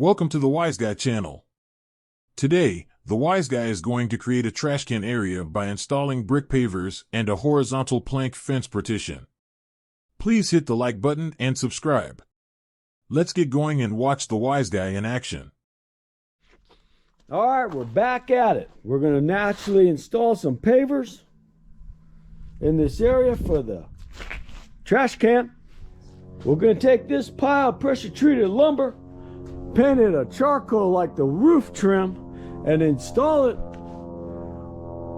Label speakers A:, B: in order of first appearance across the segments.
A: Welcome to the Wise Guy channel. Today, the Wise Guy is going to create a trash can area by installing brick pavers and a horizontal plank fence partition. Please hit the like button and subscribe. Let's get going and watch the Wise Guy in action.
B: All right, we're back at it. We're going to naturally install some pavers in this area for the trash can. We're going to take this pile of pressure treated lumber, paint it a charcoal like the roof trim, and install it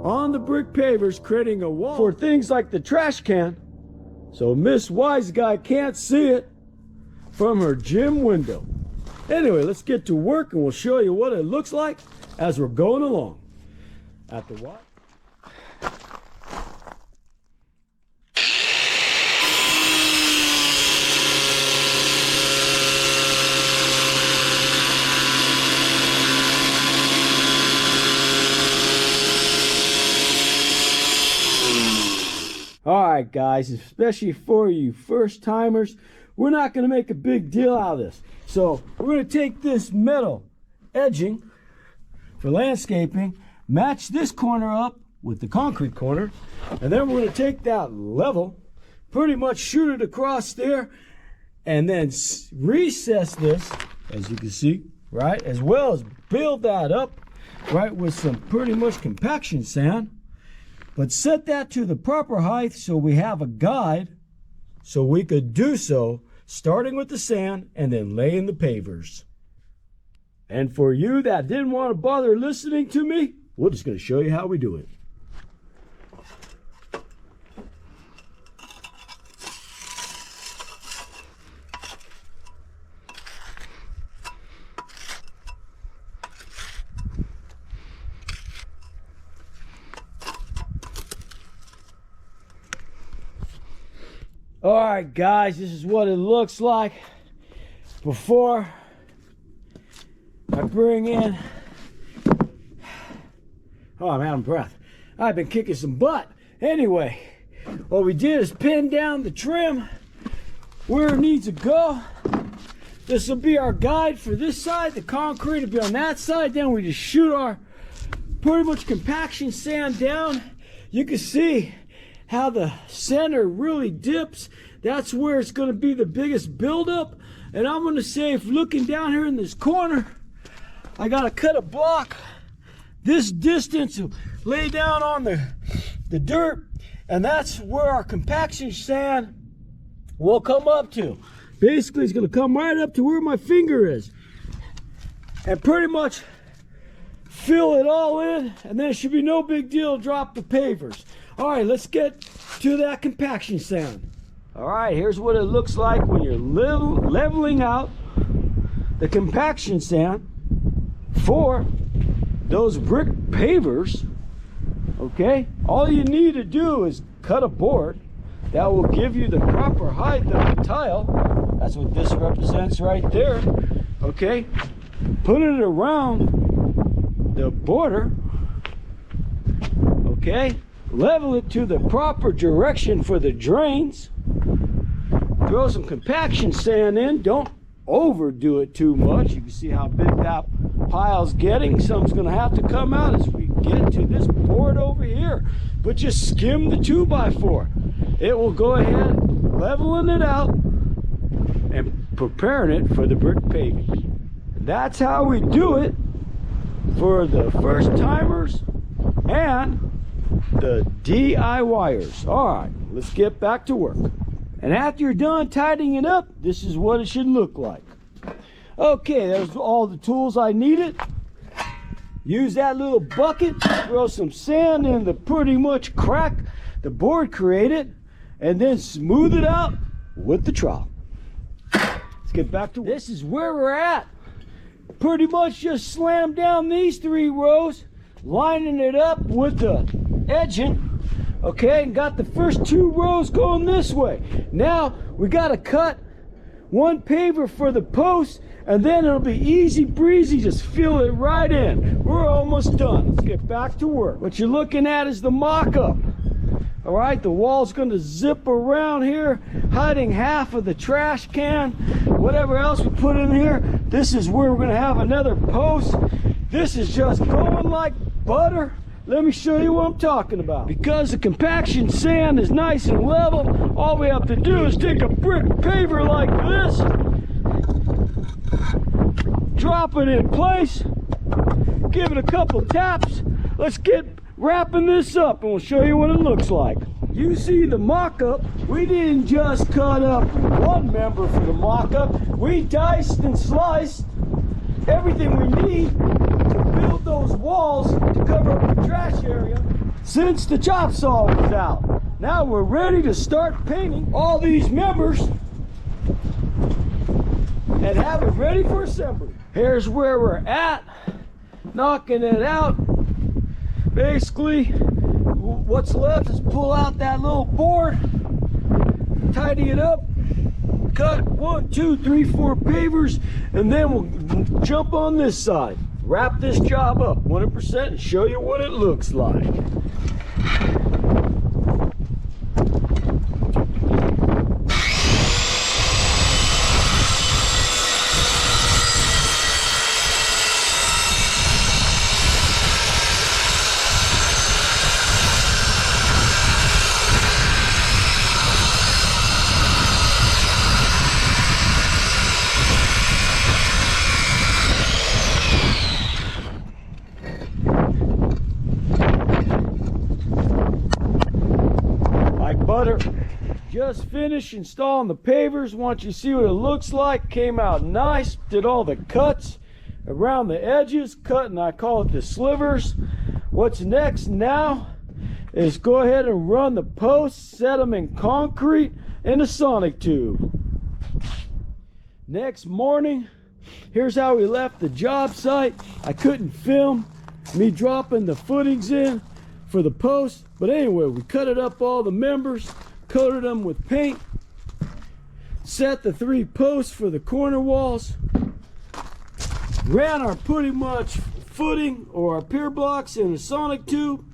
B: on the brick pavers, creating a wall for things like the trash can, so Miss Wise Guy can't see it from her gym window. Anyway, let's get to work and we'll show you what it looks like as we're going along. At the what? Alright guys, especially for you first timers, we're not going to make a big deal out of this. So we're going to take this metal edging for landscaping, match this corner up with the concrete corner, and then we're going to take that level, pretty much shoot it across there, and then recess this, as you can see, right, as well as build that up, right, with some pretty much compaction sand. But set that to the proper height so we have a guide so we could do so, starting with the sand and then laying the pavers. And for you that didn't want to bother listening to me, we're just going to show you how we do it. Alright guys, this is what it looks like before I bring in, oh I'm out of breath. I've been kicking some butt. Anyway, what we did is pin down the trim where it needs to go. This will be our guide for this side. The concrete will be on that side. Then we just shoot our pretty much compaction sand down. You can see how the center really dips. That's where it's going to be the biggest buildup. And I'm going to say, if looking down here in this corner, I got to cut a block this distance to lay down on the dirt, and that's where our compaction sand will come up to. Basically, it's going to come right up to where my finger is and pretty much fill it all in, and then it should be no big deal to drop the pavers. All right, let's get to that compaction sand. All right, here's what it looks like when you're leveling out the compaction sand for those brick pavers. Okay, all you need to do is cut a board that will give you the proper height of the tile. That's what this represents right there. Okay, put it around the border. Okay, level it to the proper direction for the drains. Throw some compaction sand in. Don't overdo it too much. You can see how big that pile's getting. Something's going to have to come out as we get to this board over here. But just skim the 2x4. It will go ahead leveling it out and preparing it for the brick paving. That's how we do it for the first timers and the DIYers. All right, let's get back to work. And after you're done tidying it up, this is what it should look like. Okay, there's all the tools I needed. Use that little bucket, throw some sand in the pretty much crack the board created, and then smooth it out with the trowel. Let's get back to work. This is where we're at. Pretty much just slam down these 3 rows, lining it up with the edging. Okay, and got the first 2 rows going this way. Now we got to cut 1 paver for the post, and then it'll be easy breezy, just fill it right in. We're almost done. Let's get back to work. What you're looking at is the mock-up All right, the wall's going to zip around here, hiding half of the trash can, whatever else we put in here. This is where we're going to have another post. This is just going like butter. Let me show you what I'm talking about. Because the compaction sand is nice and level, all we have to do is take a brick paver like this, drop it in place, give it a couple taps. Let's get wrapping this up and we'll show you what it looks like. You see the mock-up, we didn't just cut up one member for the mock-up, we diced and sliced everything we need to build those walls to cover up the trash area since the chop saw was out. Now we're ready to start painting all these members and have it ready for assembly. Here's where we're at, knocking it out. Basically, what's left is pull out that little board, tidy it up, cut 1, 2, 3, 4 pavers, and then we'll jump on this side, wrap this job up 100% and show you what it looks like. Butter. Just finished installing the pavers. Want you to see what it looks like. Came out nice. Did all the cuts around the edges, cutting, I call it the slivers. What's next now is go ahead and run the posts, set them in concrete and a sonic tube. Next morning, here's how we left the job site. I couldn't film me dropping the footings in for the post, but anyway, we cut it up, all the members, coated them with paint, set the 3 posts for the corner walls, ran our pretty much footing or our pier blocks in a sonic tube.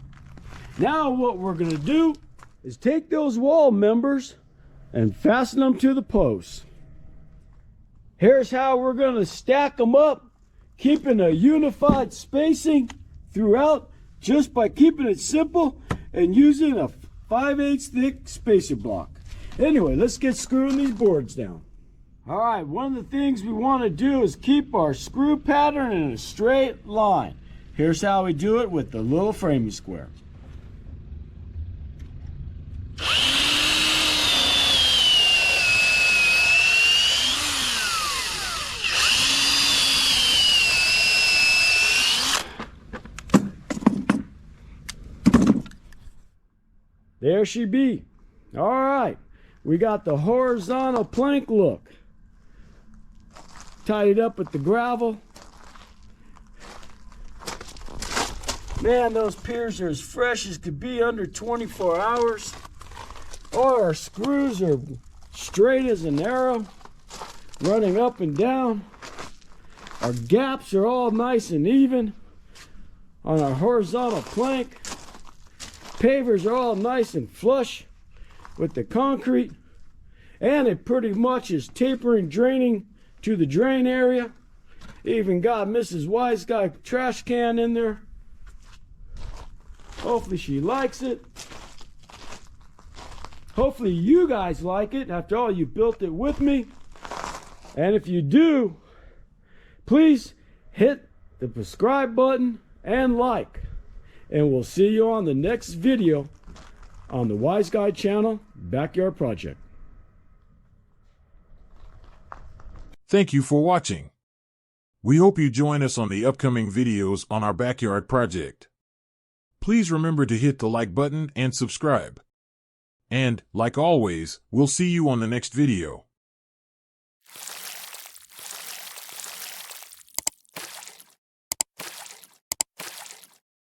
B: Now what we're going to do is take those wall members and fasten them to the posts. Here's how we're going to stack them up, keeping a unified spacing throughout, just by keeping it simple and using a 5/8 thick spacer block. Anyway, let's get screwing these boards down. All right, one of the things we want to do is keep our screw pattern in a straight line. Here's how we do it with the little framing square. There she be. All right, we got the horizontal plank look. Tied it up with the gravel. Man, those piers are as fresh as could be, under 24 hours. All our screws are straight as an arrow, running up and down. Our gaps are all nice and even on our horizontal plank. Pavers are all nice and flush with the concrete, and it pretty much is tapering, draining to the drain area. Even got Mrs. Wise Guy trash can in there. Hopefully she likes it. Hopefully you guys like it. After all, you built it with me. And if you do, please hit the subscribe button and like. And we'll see you on the next video on the Wise Guy channel, Backyard Project.
A: Thank you for watching. We hope you join us on the upcoming videos on our backyard project. Please remember to hit the like button and subscribe. And, like always, we'll see you on the next video.